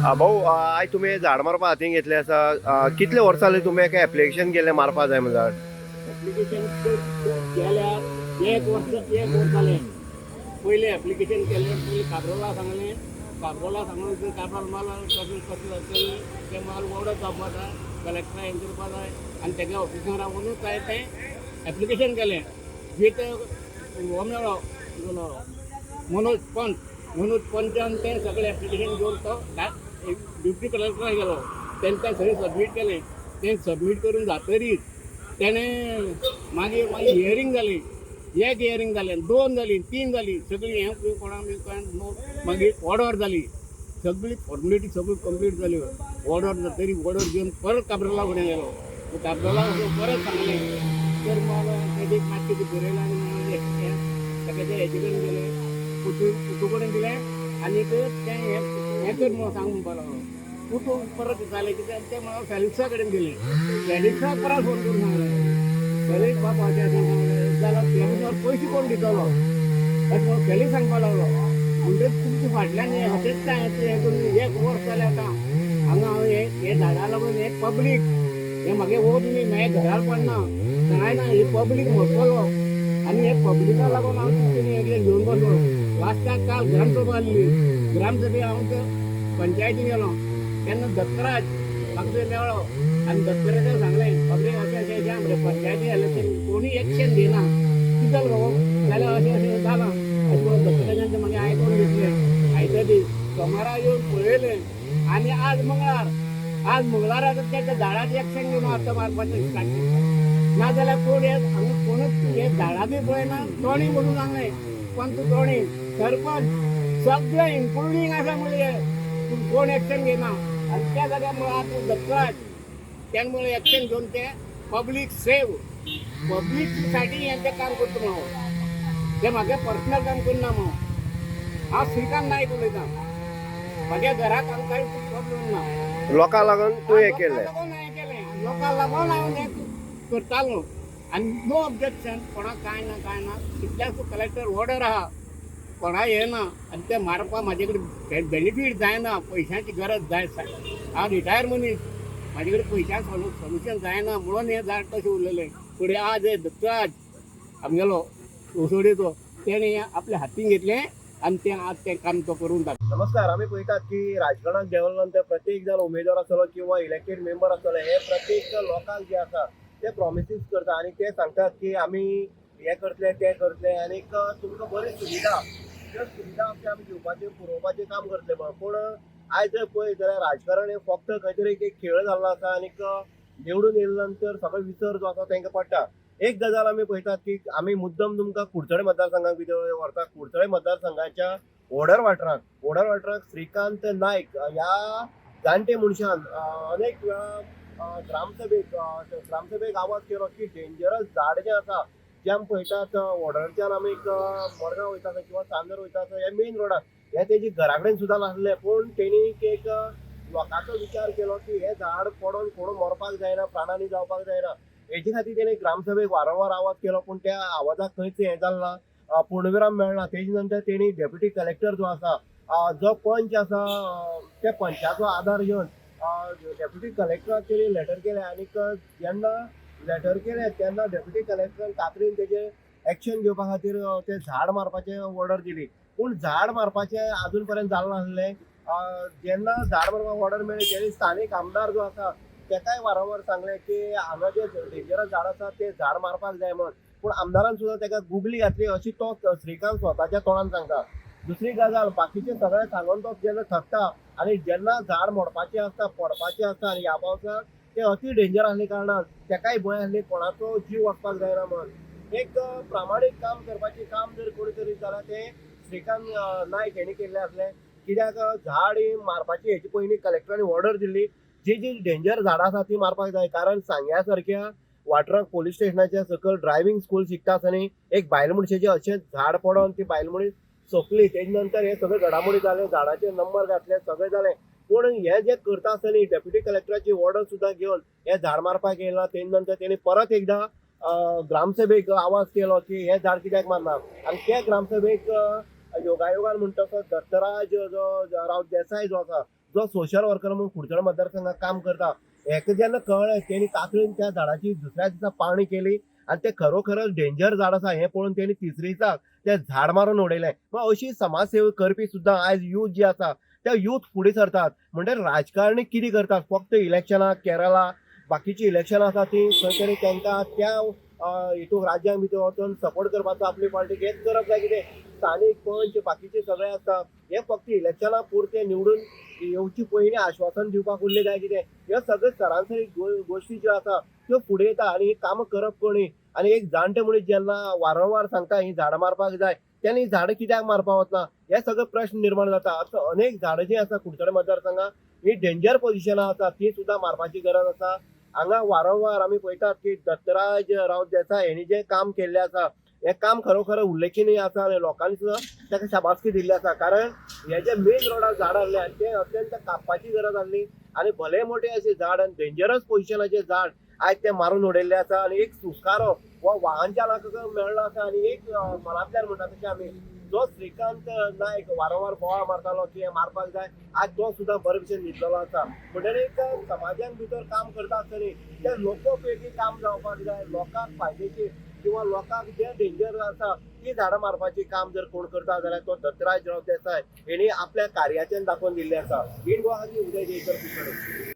भाऊ आय तुम्ही झाड मारपा हातीन घेतले आसा कितले वर्सां जाली तुम्ही एका एप्लिकेशन केले मारपा जाय म्हणून झाड ऍप्लिकेशन केल्यार एक वर्स जालें. पयलें ऍप्लिकेशन केलें पयलीं काबरोला सांगलें. काबरोला सांगून काबराल माल कसलें जातलें तें माल ऑर्डर जावपा जाय, कलेक्टरा हें करपा जाय आनी तेगे ऑफिसार रावूनच काय तें ऍप्लिकेशन केलें. जे ते हो मेळ्ळो मनोज पंचान तें सगळें ऍप्लिकेशन घेवन तो ड्युटी कलेक्टराक गेलो. तेंकां सगळें सबमीट केलें. तें सबमीट करून जातरीच तेणें मागीर हियरींग जाली. एक हियरींग जालें, 2 जालीं, 3 जालीं, सगळीं हें कोणाक मागीर ऑर्डर जाली. सगळी फॉर्मेलिटी सगळी कंप्लीट जाल्यो. ऑर्डर जातरी ऑर्डर घेवन परत काबराला फुडें गेलो. काबराला परत सांगलें तर मग तेजे मातशें कितें बरयलें आनी तेगे ते हेजे कडेन गेले पुतू कडेन दिलें आनीक तें हें कर म्हणून सांग म्हणपा लागलो. पुतू परत जालें कित्याक तें म्हाका फेलिक्सा कडेन गेलें. फेलिक्सा परत फोन करून सांगलें फेलिक्स बाबा अशें सांगलें जाल्यार फेलिक्साक पयशे कोण दितलो अशें म्हणून फेलिक्स सांगपा लागलो. म्हणटकीर तुमच्या फाटल्यान हॉटेल हें करून एक वर्स जालें आतां हांगा हांव हे झाडां लागून हे पब्लीक हे म्हागे वोट न्ही म्हाज्या घरार पडना जायना हे पब्लीक म्हणटलो आनी हे पब्लिका लागून हांव कितें घेवन बसलो. लास्टाक काल ग्रामसभा आसली. ग्रामसभेक हांव पंचायतीन गेलो तेन्ना दत्तराज म्हाका थंय मेळ्ळो आनी दत्तराजाक सांगलें पब्लीक अशें अशें आमच्या पंचायतीन इलेक्शन कोणी एक्शन घेयना कितें जालें गो जाल्यार अशें अशें जालां अशें म्हणून दत्तराजान तें म्हागे आयकून घेतलें. आयच्या दीस सोमारा येवन पळयलें आनी आज मंगळार आतां त्या झाडाचें एक्शन घेवन आतां मारपाचें स्टार्ट केलें. नाजाल्यार कोण हांगा कोणूच हे झाडांकय पळयना. तोणी म्हणून सांगलें पंच तोणी सरपंच सगळें इन्क्लुडींग आसा म्हणजे पूण कोण एक्शन घेयना आनी त्या जाग्यार म्हळ्यार आतां दत्तराज तेन्ना म्हळ्यार एक्शन घेवन ते पब्लीक सेव पब्लीक साठी हें तें काम करता म्हणून तें म्हागे पर्सनल काम करना म्हणून हांव श्रीकांत नायक उलयतां. म्हाज्या घराक हांव कांय प्रॉब्लेम ना. लोकांक लागून तूं हें केलें. लोकांक लागून हांव हें करतालो आनी नो ऑब्जेक्शन कोणाक कांय ना कितल्याक कलेक्टर ऑर्डर आहा कोणाक हें ना आनी तें मारपा म्हाजे कडेन बेनिफीट जायना. पयशांची गरज जाय हांव रिटायर मनीस म्हाजे कडेन पयशांचें सोल्युशन जायना म्हणून हें झाड तशें उरलेलें. फुडें आज हे दत्तराज आमगेलो उसोडेचो तेणें आपल्या हातीन घेतलें आनी तें आज तें काम तो करून दाखयलें. नमस्कार. आम्ही पळयतात की राजकारणात देवल्यानंतर प्रत्येक जण उमेदवार आसलो किंवा इलेक्टेड मेंबर आसले हे प्रत्येक लोकांक जे आसा ते प्रॉमिसीस करता आनी ते सांगतात की आमी हे करतले ते करतले आनीक तुमकां बरी सुविधा ज्यो सुविधा आमचे आमी दिवपाचे पुरोवपाचें काम करतले म्हणून. पूण आयज जर पळयत जाल्यार राजकारण हे फक्त खंय तरी एक खेळ जाल्लो आसा आनीक निवडून येयल्या नंतर सगळो विसर जो आसा तांकां पडटा. एक गजाल आमी पळयतात की आमी मुद्दम तुमकां कुडचडे मतदारसंघाक भितर व्हरतात. कुडचडे मतदारसंघाच्या ओडर वाठारांत श्रीकांत नायक ह्या जाणटे मनशान अनेक वेळा ग्रामसभेक आवाज केलो की डेंजरस झाड जें आसा जें आमी पळयतात ओडरच्यान आमी मडगांव वयता किंवा चांदर वयता हे मेन रोडार हे तेजी घरा कडेन सुद्दां नासलें. पूण तेणी एक लोकांचो विचार केलो की हे झाड पडोवन कोण मरपाक जायना प्राणानी जावपाक जायना हेजे खातीर तेणी ग्रामसभेक वारंवार आवाज केलो. पूण त्या आवाजाक खंयच हें जालें ना पूर्णविराम मेळना. तेजे नंतर तेणी डेप्युटी कलेक्टर जो आसा जो पंच आसा त्या पंचाचो आदार घेवन डेप्युटी कलेक्टराक तेणी लेटर केलें आनीक जेन्ना लेटर केलें तेन्ना डेप्युटी कलेक्टरान तातडीन तेजेर एक्शन घेवपा खातीर तें झाड मारपाचें ऑर्डर दिली. पूण झाड मारपाचें आजून पर्यंत जालें नासलें. जेन्ना झाड मारपाक ऑर्डर मेळ्ळी तेणी स्थानीक आमदार जो आसा तेकाय वारंवार सांगलें की हांगा जे डेंजरस झाड आसा ते झाड मारपाक जाय म्हण. पूण आमदारान सुद्दां तेका गुगली घातली अशी तो श्रीकांत स्वताच्या तोंडान सांगता. दुसरी गजाल बाकीचे सगळे सांगून तो जेन्ना थकता आनी जेन्ना झाड मोडपाचें आसता पडपाचें आसता आनी ह्या पावसाक ते अति डेंजर आसले कारणान तेकाय भंय आसली कोणाचो जीव वचपाक जायना म्हण. एक प्रामाणीक काम करपाचें काम जर कोणी करीत जाल्यार ते श्रीकांत नायक हेणी केल्लें आसलें. कित्याक झाड मारपाची हेची पयलीं कलेक्टरांनी ऑर्डर दिल्ली जी डेंजर झाडां आसा ती मारपाक जाय. कारण सांग्या सारक्या वाठारांत पोलीस स्टेशनाच्या सकयल ड्रायव्हिंग स्कूल शिकता आसतना एक बायल मनशेचें अशें झाड पडोवन ती बायल मनीस सोंपली. तेजे नंतर हे सगळे घडामोडी जाले झाडाचे नंबर घातले सगळें जालें. पूण हे जे करता आसतना डेप्युटी कलेक्टराची ऑर्डर सुद्दां घेवन हे झाड मारपाक येयला. तेजे नंतर तेणी परत एकदां ग्रामसभेक आवाज केलो की हे झाड कित्याक मारना आनी त्या ग्रामसभेक योगायोगान म्हणटा तो दत्तराज जो राव देसाय जो आसा जो सोशल वर्कर म्हणून कुडचड मतदारसंघात काम करता हेका जेन्ना कळ्ळें तेणी तातडीन त्या झाडाची दुसऱ्या दिसा पावणी केली आणि ते खरोखरच डेंजर झाड आसा हें पळोवन तेणी तिसऱ्या दिसाक ते झाड मारून उडयलें. मग अशी समाजसेवा करपी सुद्दां आयज यूथ जी आसा त्या यूथ फुडें सरतात. म्हणजे राजकारणी कितें करतात फक्त इलेक्शनां केरळा बाकीची इलेक्शनां आसा ती खंय तरी तांकां त्या हितून राज्यां भितर वचून सपोर्ट करपाचो आपली पार्टी हेच करप जाय कितें. स्थानीक पंच बाकीचे सगळे आसता हे फक्त इलेक्शनां पुरते निवडून येवची पयलीं आश्वासन दिवपाक उरले जाय कितें. ह्यो सगळ्यो सरासरी गोश्टी ज्यो आसा त्यो फुडें येता आनी ही कामां करप कोणी. आनी एक जाणटे मनीस जेन्ना वारंवार सांगता ही झाडां मारपाक जाय तेन्ना ही झाडां कित्याक मारपाक वचना हे सगळे प्रश्न निर्माण जाता. असो अनेक झाडां जी आसा कुडचड मतदारसंघात ही डेंजर पोजिशनां आसा ती सुद्दां मारपाची गरज आसा. हांगा वारंवार आमी पळयतात की दत्तराज रावत देसाय हेणी जें काम केल्लें आसा हें काम खरोखर उल्लेखनीय आसा आनी लोकांनी सुद्दां ताका शाबासकी दिल्ली आसा. कारण हे जे मेन रोडार झाड आहले ते अत्यंत कापपाची गरज आहली आनी भले मोठे अशे झाड आनी डेंजरस पोजिशनाचे झाड आयज ते मारून उडयल्ले आसा. आनी एक सुस्कारो हो वाहन चालकाक मेळ्ळो आसा आनी एक मनांतल्यान म्हणटा तशें आमी जो श्रीकांत नायक वारंवार बोवाळ मारतालो की हे मारपाक जाय आज तो सुद्दां बरे भशेन न्हिदलेलो आसा. म्हणटरीक समाजान भितर काम करता आसतनी ते लोकोपयोगी काम जावपाक जाय. लोकांक फायदेचेर किंवा लोकांक जे डेंजर आसा ती झाडां मारपाची काम जर कोण करता जाल्यार तो दत्तराज रावत देसाय हेणी आपल्या कार्याच्यान दाखोवन दिल्लें आसा. इन गोवा खातीर उदय जयकर कुडचड.